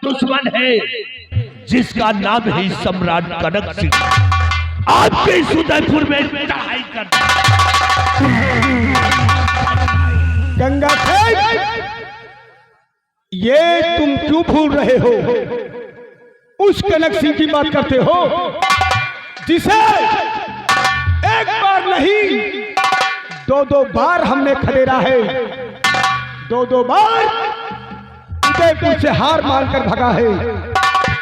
दुश्मन है जिसका नाम है सम्राट कनक सिंह। आपके इस उदयपुर में चढ़ाई कर गंगा सिंह, ये तुम क्यों भूल रहे हो? उस कनक सिंह की बात करते हो जिसे एक बार नहीं दो बार हमने खदेड़ा है, दो बार उदयपुर से हार मानकर भगा है,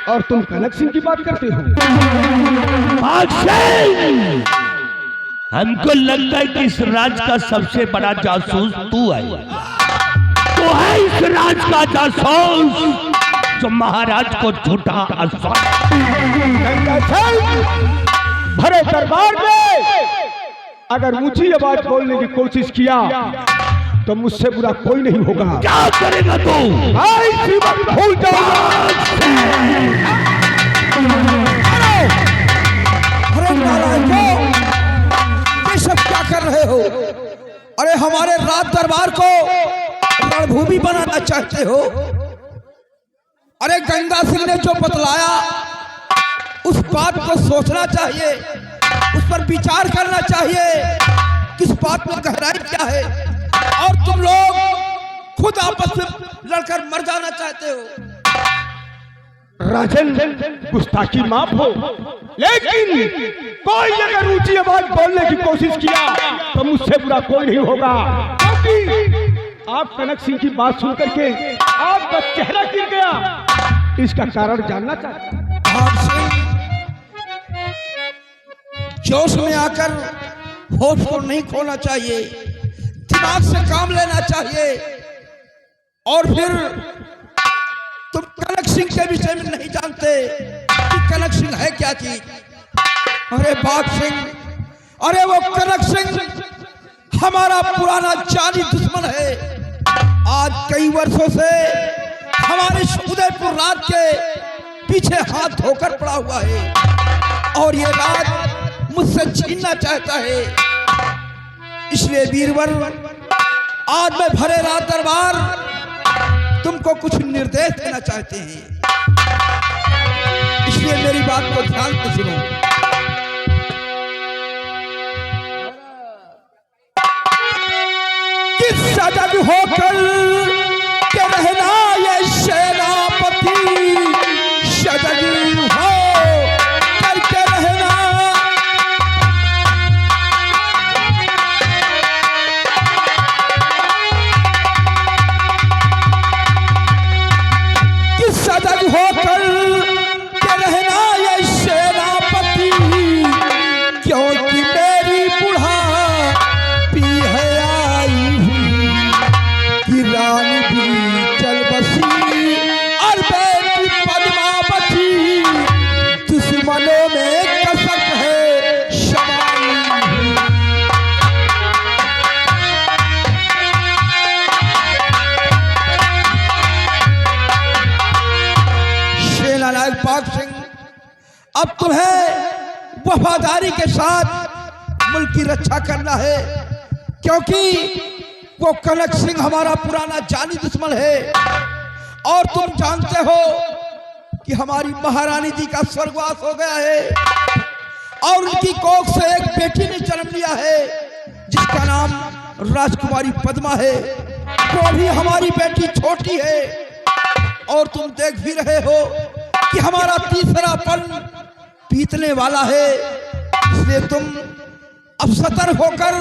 और तुम कनक सिंह की बात करते हो? हमको लगता है कि इस राज का सबसे बड़ा जासूस तू है। तो है इस राज का जासूस जो महाराज को झूठा भरे दरबार में अगर ऊंची आवाज बोलने की कोशिश किया तो मुझसे बुरा कोई नहीं होगा। क्या करेगा तू? भूल जाऊंगा। अरे नारायण, ये सब क्या कर रहे हो? अरे हमारे राज दरबार को रणभूमि बनाना चाहते हो? अरे गंगा सिंह ने जो बतलाया उस बात को सोचना चाहिए, उस पर विचार करना चाहिए, किस बात में गहराई क्या है। और तुम लोग खुद आपस में लड़कर मर जाना चाहते हो। राजन, गुस्ताखी माफ हो, लेकिन कोई अगर ऊंची आवाज बोलने की कोशिश किया तो मुझसे बुरा कोई नहीं होगा, क्योंकि आप कनक सिंह की बात सुन करके आपका चेहरा गिर गया। इसका कारण जानना चाहते हैं? जोश में आकर होश को नहीं खोना चाहिए, दिमाग से काम लेना चाहिए। और फिर तुम कनक सिंह के विषय में नहीं जानते कि कनक सिंह है क्या चीज। अरे बाघ सिंह, अरे वो कनक सिंह हमारा पुराना जानी दुश्मन है। आज कई वर्षों से हमारे उदयपुर राज के पीछे हाथ धोकर पड़ा हुआ है और ये राज मुझसे छीनना चाहता है। इसलिए वीरवर, आज मैं भरे राज दरबार तुमको कुछ निर्देश देना चाहते हैं, इसलिए मेरी बात को ध्यान से सुनो। किस सजग होकर के रहना ये सेनापति, सजग हो करके रहना। किस सजग होकर के रहना ये सेनापति, क्योंकि मेरी बुढ़ा पी है आई हुई कि रानी भी चल बसी और बेटी पद्मावती दुश्मनों में कसक है समाई हुई। सेनानायक बाघ सिंह, अब तुम्हें वफादारी के साथ मुल्क की रक्षा करना है, क्योंकि वो कनक सिंह हमारा पुराना जानी दुश्मन है। और तुम जानते हो कि हमारी महारानी जी का स्वर्गवास हो गया है और उनकी कोख से एक बेटी ने जन्म लिया है जिसका नाम राजकुमारी पद्मा है। वो भी हमारी बेटी छोटी है और तुम देख भी रहे हो कि हमारा तीसरा पन बीतने वाला है। इसलिए तुम अब सतर्क होकर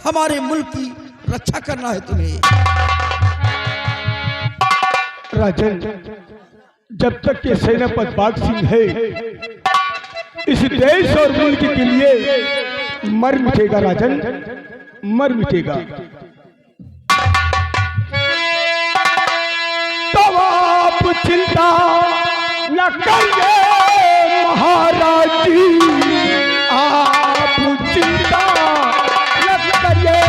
हमारे मुल्क की रक्षा करना है तुम्हें। राजन, जब तक के सेनापति बाघ सिंह है, इस देश और मुल्क के लिए मर मिटेगा। राजन, मर मिटेगा। तो आप चिंता न करिए महाराज जी, आप चिंता न करिए।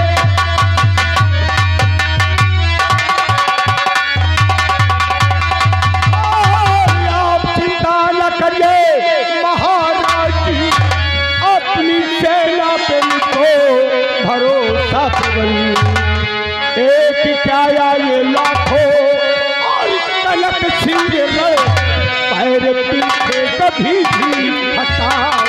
आप चिंता न करिए महाराज जी, अपनी सेना पे मुझको भरोसा करिए। एक क्या ये लाखों और कनक सिंह कभी भी हटाओ।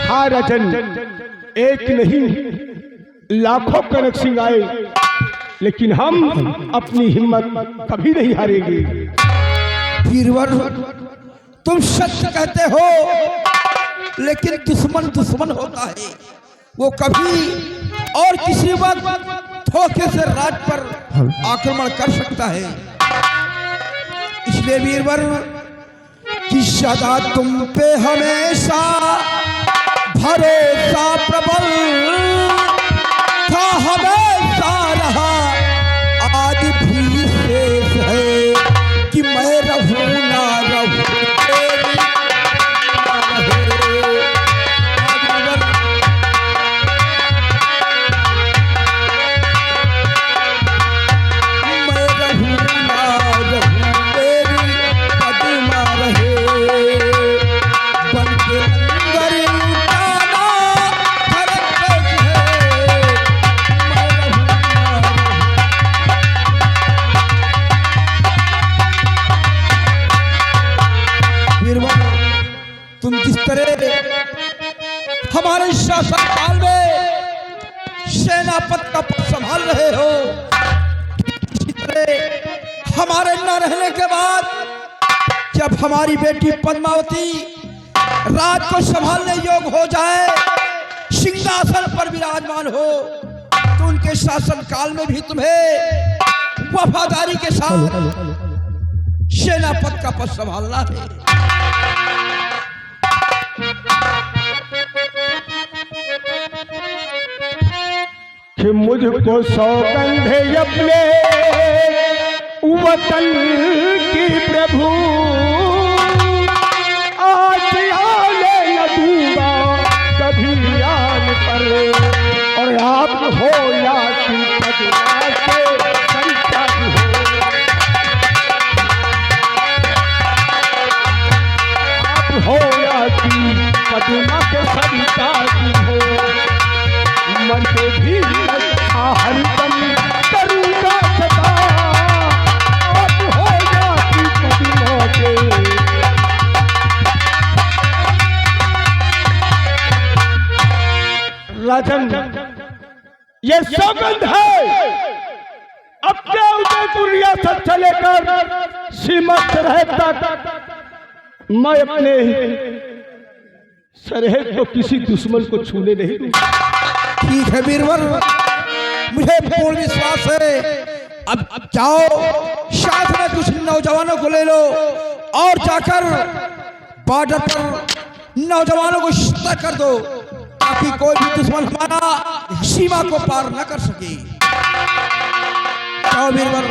हाँ राजन, एक नहीं लाखों कनक सिंह आए, लेकिन हम अपनी हिम्मत कभी नहीं हारेंगे। वीरवर, तुम सत्य कहते हो, लेकिन दुश्मन दुश्मन होता है। वो कभी और किसी वक्त धोखे से राज पर आक्रमण कर सकता है। इसलिए वीरवर कि सदा तुम पे हमेशा भरोसा प्रबल था, हमेशा रहा, आज भी शेष है कि मैं रहूं ना रहूं तेरी ना रहे। मैं रहूं ना रहूं तेरी कदमा रहे, बन के अंदर उठाना धड़कते है, मैं रहूं ना रहूं। वीरवर, तुम जिस तरह हमारे शासन काल में सेनापति का पद संभाल रहे हो, इसी तरह हमारे न रहने के बाद जब हमारी बेटी पद्मावती राज को संभालने योग्य हो जाए, सिंहासन पर विराजमान हो, तो उनके शासन काल में भी तुम्हें वफादारी के साथ सेनापति का पद संभालना है। कि मुझको सौगंध है अपने वतन की प्रभु, आज आने न दूंगा कभी आन पर, और आप हो या कि पदमा के संता हो, आप हो या कि पदमा के संता हो, मन पे भी हरदम करूंगा सदा, आप हो जाती पद्मा के। राजन, ये सौगंध है, अपने उदयपुर रियासत से लेकर सीमा सरहद तक मैं अपने सरहद को किसी दुश्मन को छूने नहीं दूंगा। ठीक है वीरवर, मुझे पूर्ण विश्वास है। अब जाओ, साथ में कुछ नौजवानों को ले लो और जाकर बॉर्डर पर नौजवानों को सतर्क कर दो, ताकि कोई भी दुश्मन हमारा सीमा को पार न कर सके। जाओ वीरवर,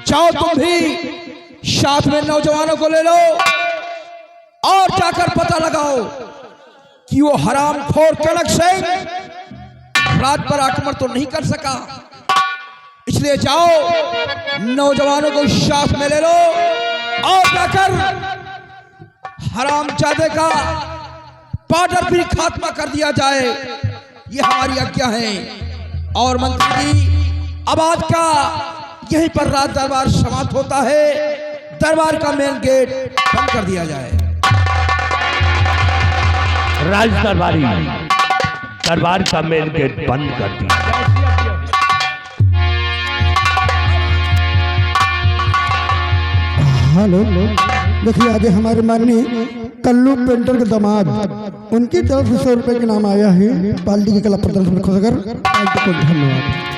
जाओ तुम भी साथ में नौजवानों को ले लो और जाकर पता लगाओ कि वो हरामखोर कनक सिंह राज पर आक्रमण तो नहीं कर सका। इसलिए जाओ, नौजवानों को साथ में ले लो और जाकर हरामजादे का बॉर्डर भी खात्मा कर दिया जाए। ये हमारी आज्ञा है। और मंत्री जी, अब आज का यहीं पर राज दरबार समाप्त होता है। दरबार का मेन गेट बंद कर दिया जाए। राज दरबारी दरबार का मेन गेट बंद कर दिया। हेलो, देखिए आगे हमारे माननीय कल्लू पेंटर के दामाद, उनकी तरफ से 100 रुपए के नाम आया है पार्टी के कला प्रदर्शन में खोजकर पार्टी को धन्यवाद।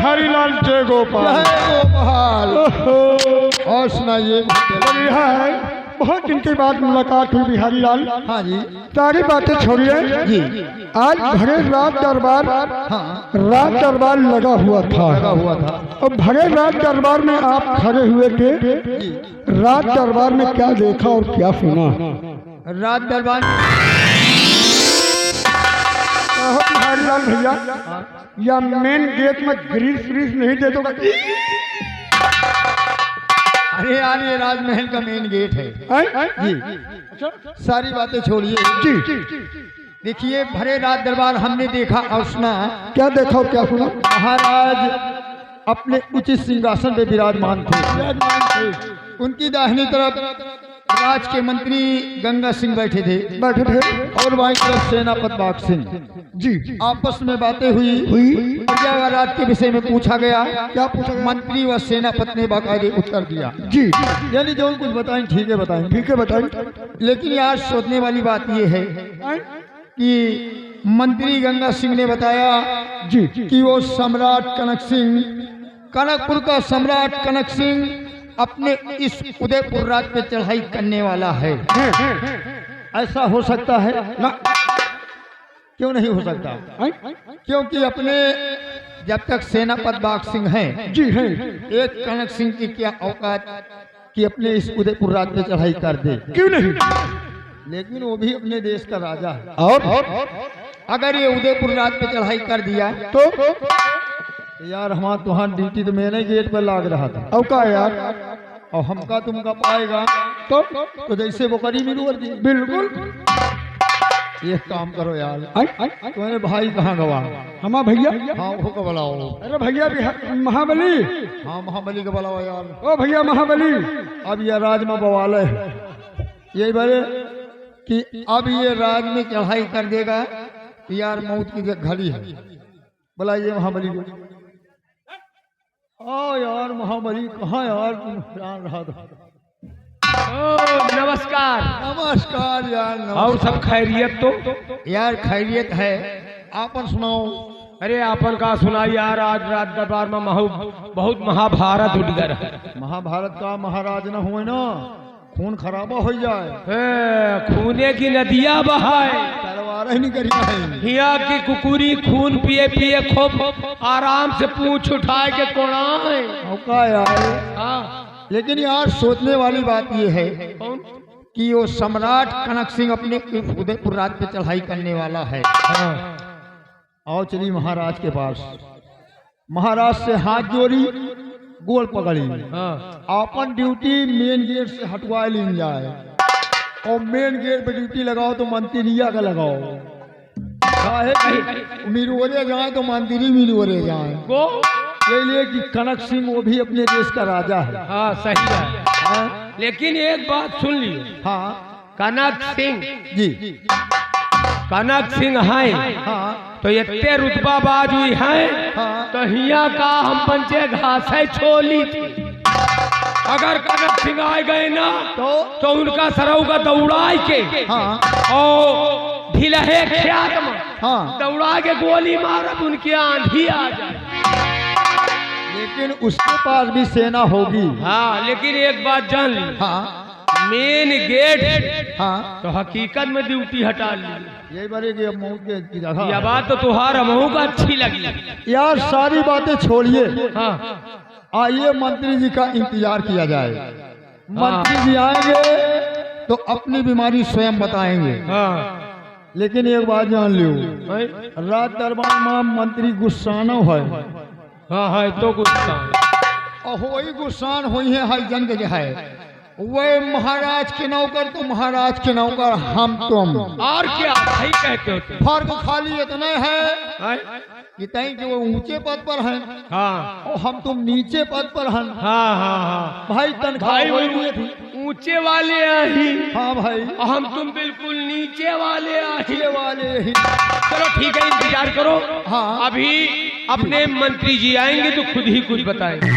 हरिलाल जय गोपाल। जय गोपाल। और सुनाइए। बढ़िया है, बहुत दिन के बाद मुलाकात हुई बिहारी लाल। हाँ जी। सारी बातें छोड़िए जी। आज भरे रात दरबार, हाँ, रात दरबार लगा हुआ था। और भरे रात दरबार में आप खड़े हुए थे। रात दरबार में क्या देखा और क्या सुना? रात दरबार बिहारी लाल भैया, या मेन गेट में ग्रीस फ्रीज नहीं दे दोगा? अरे यार, ये राजमहल का मेन गेट है जी। सारी बातें छोड़िए जी। देखिए, भरे रात दरबार हमने देखा और सुना। क्या देखा और क्या सुना? महाराज अपने उचित सिंहासन पे विराजमान थे। उनकी दाहिनी तरफ राज के मंत्री गंगा सिंह बैठे थे और बाईं तरफ सेनापति बाग सिंह जी। आपस में बातें हुई। प्रजाराज के विषय में पूछा गया। क्या पूछा गया? मंत्री व सेनापति ने बाकायदे उत्तर दिया जी। यानी जो कुछ बताएं ठीक है बताएं। ठीक है बताइए। लेकिन यार सोचने वाली बात यह है कि मंत्री गंगा सिंह ने बताया जी कि वो सम्राट कनक सिंह, कनकपुर का सम्राट कनक सिंह अपने इस उदयपुर राज पे चढ़ाई करने वाला है। ऐसा हो सकता है ना? क्यों नहीं हो सकता? क्योंकि अपने जब तक सेनापति बाग सिंह हैं जी हैं, एक कनक सिंह की क्या औकात कि अपने इस उदयपुर राज पे चढ़ाई कर दे? क्यों नहीं? लेकिन वो भी अपने देश का राजा है। और अगर ये उदयपुर राज पे चढ़ाई कर दिया तो यार हमारा तुम्हारा ड्यूटी तो मैंने गेट पर लाग रहा था। औका यार, और हमका तुमका पाएगा तो जैसे वो करी मिलू कर दी। बिल्कुल। एक काम करो यार, आई तुम्हारे भाई कहाँ गवा? हमा भैया। हाँ वो को बुलाओ। अरे भैया महाबली। हाँ महाबली को बुलाओ यार। ओ भैया महाबली। अब ये राज में बवाल है, यही बोले कि अब ये राज में चढ़ाई कर देगा यार, मौत की घड़ी है। बुलाइए महाबली को। ओ यार महाबली कहाँ यार, तुम जान रहा था। नमस्कार। नमस्कार यार। नमस्कार। और सब खैरियत? तो यार खैरियत है, आपन सुनाओ। अरे आपन का सुना यार, आज रात दरबार में बहुत महाभारत उठ गया। महाभारत का महाराज न हुए ना, खून खराबा हो जाए। खूने की नदियां बहाए, तलवार ही नहीं करी है। हिया की कुकुरी खून पिए पिए खूब आराम से पूंछ उठाए के कोड़ाए। औका यार। लेकिन यार सोचने वाली बात यह है कि वो सम्राट कनक सिंह अपने उदयपुर राज पे चढ़ाई करने वाला है। आओ चली महाराज के पास। महाराज से हाथ जोड़ी, गोल पकड़ी। अपन ड्यूटी मेन गेट से हटवा ली जाए, और मेन गेट पे ड्यूटी लगाओ तो मंत्रिया का लगाओ। मिरोरे जाए तो मंत्री मिरोरे जाए। ये लिए कि कनक सिंह वो भी अपने देश का राजा है। हाँ सही है। हाँ? लेकिन एक बात सुन लियो। हाँ कनक सिंह जी। कनक सिंह है हाँ तो इतने रुतबा बाज हुई है। हाँ। तो हिया का हम पंचे घास है छोली थी। अगर कनक सिंह आ गए ना तो उनका सरऊ का दौड़ा के हाँ और ढिलहे ख्यात में हाँ। दौड़ा के गोली मारब उनकी आंधी आ जाए। लेकिन उसके पास भी सेना होगी। हाँ लेकिन एक बात जान ली। हाँ मेन गेट हाँ। तो हकीकत में ड्यूटी हटा ली। यही बारे कि मौत की जगह। यह बात तो तुहार महू का अच्छी लगी। यार सारी बातें छोड़िए, हाँ आइए मंत्री जी का इंतजार किया जाए। मंत्री जी आएंगे तो अपनी बीमारी स्वयं बताएंगे। हाँ। लेकिन एक बात जान लियो, रात दरबार में मंत्री गुस्सानो है। हाँ है तो गुस्सा और वही गुस्सान हुई है हर जंग जो है। वह महाराज के नौकर तो महाराज के नौकर हम तुम। और क्या सही कहते हो तुम। फर्क खाली इतना है कि तई कि वो ऊंचे पद पर हैं। हाँ और हम तुम नीचे पद पर हैं। हाँ हाँ हाँ भाई तनख्वाह भाई वही वो हुई थी। ऊंचे वाले आही। हाँ भाई हम तुम बिल्कुल नीचे वाले आही। नीचे वाले ही। चलो ठीक है, इंतजार करो। हाँ। अभी अपने मंत्री जी आएंगे तो खुद ही कुछ बताएंगे।